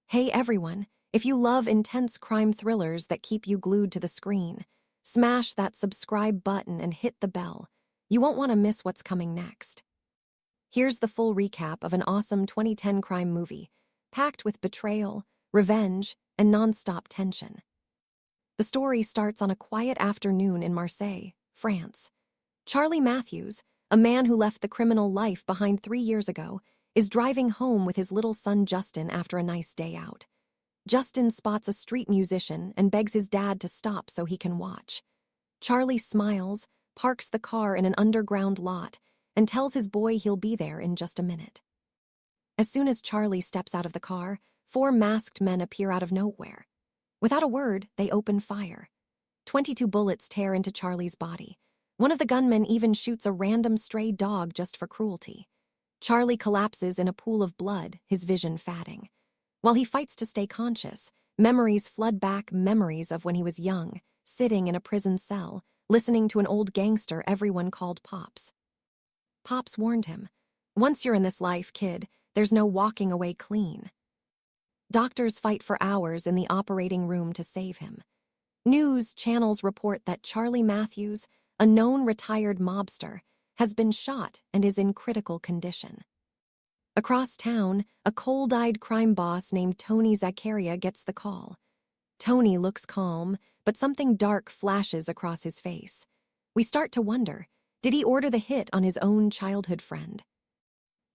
Hey everyone, if you love intense crime thrillers that keep you glued to the screen, smash that subscribe button and hit the bell. You won't want to miss what's coming next. Here's the full recap of an awesome 2010 crime movie, packed with betrayal, revenge, and non-stop tension. The story starts on a quiet afternoon in Marseille, France. Charlie Matthews, a man who left the criminal life behind 3 years ago, is driving home with his little son Justin after a nice day out. Justin spots a street musician and begs his dad to stop so he can watch. Charlie smiles, parks the car in an underground lot, and tells his boy he'll be there in just a minute. As soon as Charlie steps out of the car, 4 masked men appear out of nowhere. Without a word, they open fire. 22 bullets tear into Charlie's body. One of the gunmen even shoots a random stray dog just for cruelty. Charlie collapses in a pool of blood, his vision fading. While he fights to stay conscious, memories flood back, memories of when he was young, sitting in a prison cell, listening to an old gangster everyone called Pops. Pops warned him, "Once you're in this life, kid, there's no walking away clean." Doctors fight for hours in the operating room to save him. News channels report that Charlie Matthews, a known retired mobster, has been shot and is in critical condition. Across town, a cold-eyed crime boss named Tony Zaccaria gets the call. Tony looks calm, but something dark flashes across his face. We start to wonder, did he order the hit on his own childhood friend?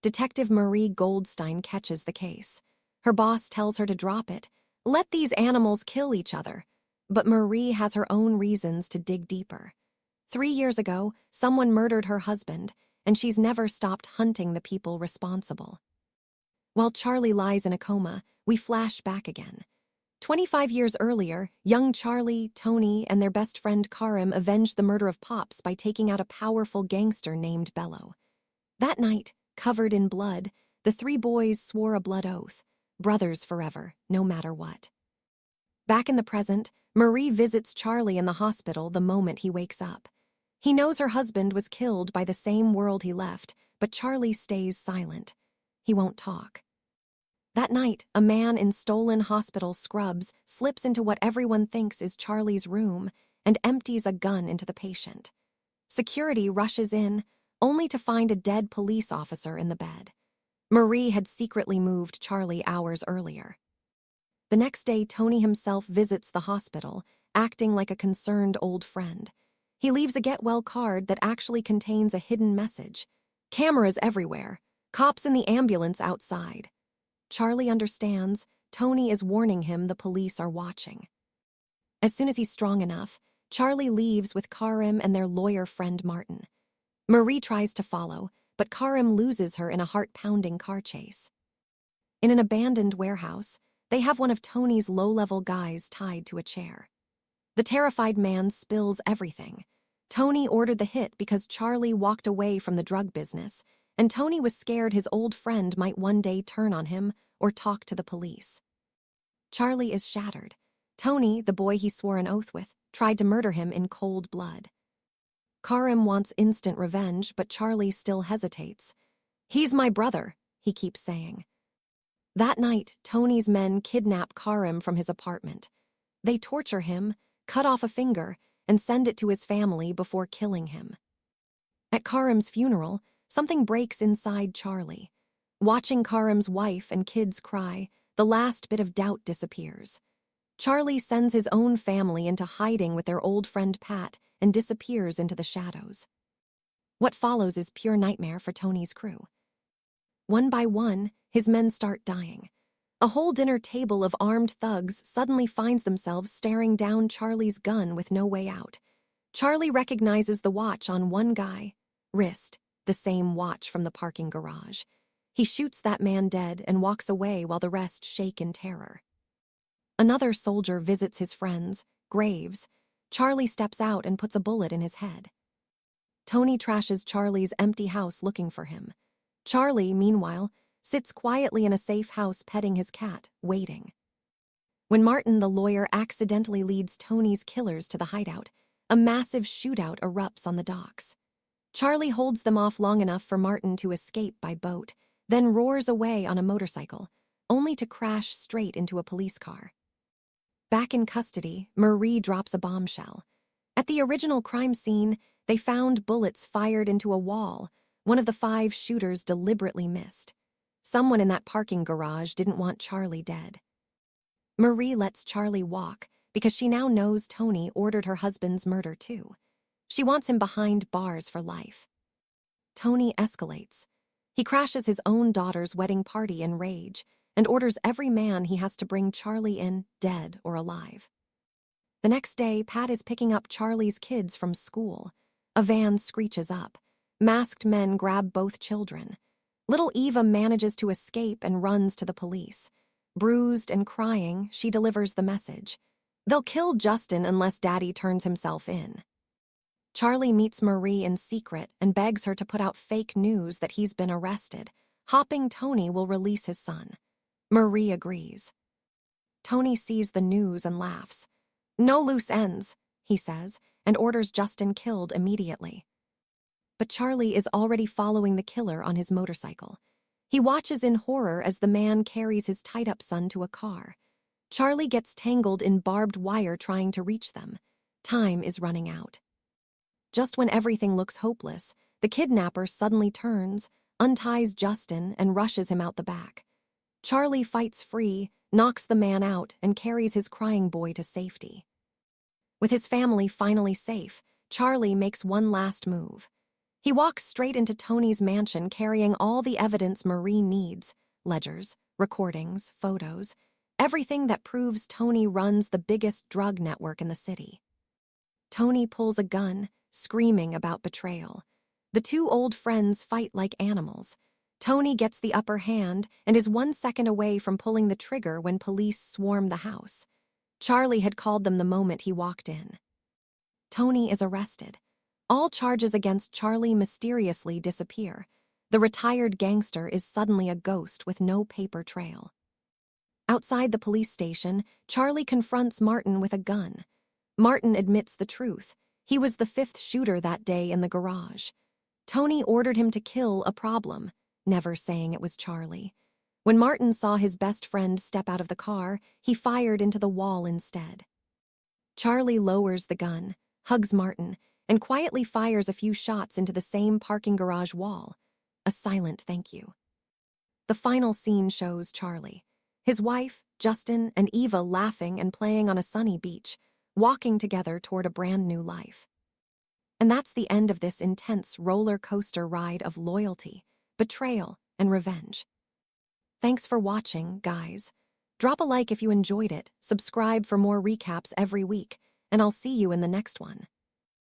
Detective Marie Goldstein catches the case. Her boss tells her to drop it. Let these animals kill each other. But Marie has her own reasons to dig deeper. 3 years ago, someone murdered her husband, and she's never stopped hunting the people responsible. While Charlie lies in a coma, we flash back again. 25 years earlier, young Charlie, Tony, and their best friend Karim avenged the murder of Pops by taking out a powerful gangster named Bello. That night, covered in blood, the 3 boys swore a blood oath, brothers forever, no matter what. Back in the present, Marie visits Charlie in the hospital the moment he wakes up. He knows her husband was killed by the same world he left, but Charlie stays silent. He won't talk. That night, a man in stolen hospital scrubs slips into what everyone thinks is Charlie's room and empties a gun into the patient. Security rushes in, only to find a dead police officer in the bed. Marie had secretly moved Charlie hours earlier. The next day, Tony himself visits the hospital, acting like a concerned old friend. He leaves a get-well card that actually contains a hidden message. Cameras everywhere. Cops in the ambulance outside. Charlie understands. Tony is warning him the police are watching. As soon as he's strong enough, Charlie leaves with Karim and their lawyer friend Martin. Marie tries to follow, but Karim loses her in a heart-pounding car chase. In an abandoned warehouse, they have one of Tony's low-level guys tied to a chair. The terrified man spills everything. Tony ordered the hit because Charlie walked away from the drug business, and Tony was scared his old friend might one day turn on him or talk to the police. Charlie is shattered. Tony, the boy he swore an oath with, tried to murder him in cold blood. Karim wants instant revenge, but Charlie still hesitates. "He's my brother," he keeps saying. That night, Tony's men kidnap Karim from his apartment. They torture him, cut off a finger, and send it to his family before killing him. At Karim's funeral, something breaks inside Charlie. Watching Karim's wife and kids cry, the last bit of doubt disappears. Charlie sends his own family into hiding with their old friend Pat and disappears into the shadows. What follows is pure nightmare for Tony's crew. One by one, his men start dying. A whole dinner table of armed thugs suddenly finds themselves staring down Charlie's gun with no way out. Charlie recognizes the watch on one guy, wrist, the same watch from the parking garage. He shoots that man dead and walks away while the rest shake in terror. Another soldier visits his friends, Graves. Charlie steps out and puts a bullet in his head. Tony trashes Charlie's empty house looking for him. Charlie, meanwhile, sits quietly in a safe house petting his cat, waiting. When Martin, the lawyer, accidentally leads Tony's killers to the hideout, a massive shootout erupts on the docks. Charlie holds them off long enough for Martin to escape by boat, then roars away on a motorcycle. only to crash straight into a police car. Back in custody, Marie drops a bombshell. At the original crime scene, they found bullets fired into a wall. One of the 5 shooters deliberately missed. Someone in that parking garage didn't want Charlie dead. Marie lets Charlie walk because she now knows Tony ordered her husband's murder too. She wants him behind bars for life. Tony escalates. He crashes his own daughter's wedding party in rage and orders every man he has to bring Charlie in, dead or alive. The next day, Pat is picking up Charlie's kids from school. A van screeches up. Masked men grab both children. Little Eva manages to escape and runs to the police. Bruised and crying, she delivers the message. They'll kill Justin unless Daddy turns himself in. Charlie meets Marie in secret and begs her to put out fake news that he's been arrested. Hopping Tony will release his son. Marie agrees. Tony sees the news and laughs. "No loose ends," he says, and orders Justin killed immediately. But Charlie is already following the killer on his motorcycle. He watches in horror as the man carries his tied-up son to a car. Charlie gets tangled in barbed wire trying to reach them. Time is running out. Just when everything looks hopeless, the kidnapper suddenly turns, unties Justin, and rushes him out the back. Charlie fights free, knocks the man out, and carries his crying boy to safety. With his family finally safe, Charlie makes one last move. He walks straight into Tony's mansion carrying all the evidence Marie needs: ledgers, recordings, photos, everything that proves Tony runs the biggest drug network in the city. Tony pulls a gun, screaming about betrayal. The 2 old friends fight like animals. Tony gets the upper hand and is 1 second away from pulling the trigger when police swarm the house. Charlie had called them the moment he walked in. Tony is arrested. All charges against Charlie mysteriously disappear. The retired gangster is suddenly a ghost with no paper trail. Outside the police station, Charlie confronts Martin with a gun. Martin admits the truth. He was the 5th shooter that day in the garage. Tony ordered him to kill a problem, never saying it was Charlie. When Martin saw his best friend step out of the car, he fired into the wall instead. Charlie lowers the gun, hugs Martin, and quietly fires a few shots into the same parking garage wall. A silent thank you. The final scene shows Charlie, his wife, Justin, and Eva laughing and playing on a sunny beach, walking together toward a brand new life. And that's the end of this intense roller coaster ride of loyalty, betrayal, and revenge. Thanks for watching, guys. Drop a like if you enjoyed it, subscribe for more recaps every week, and I'll see you in the next one.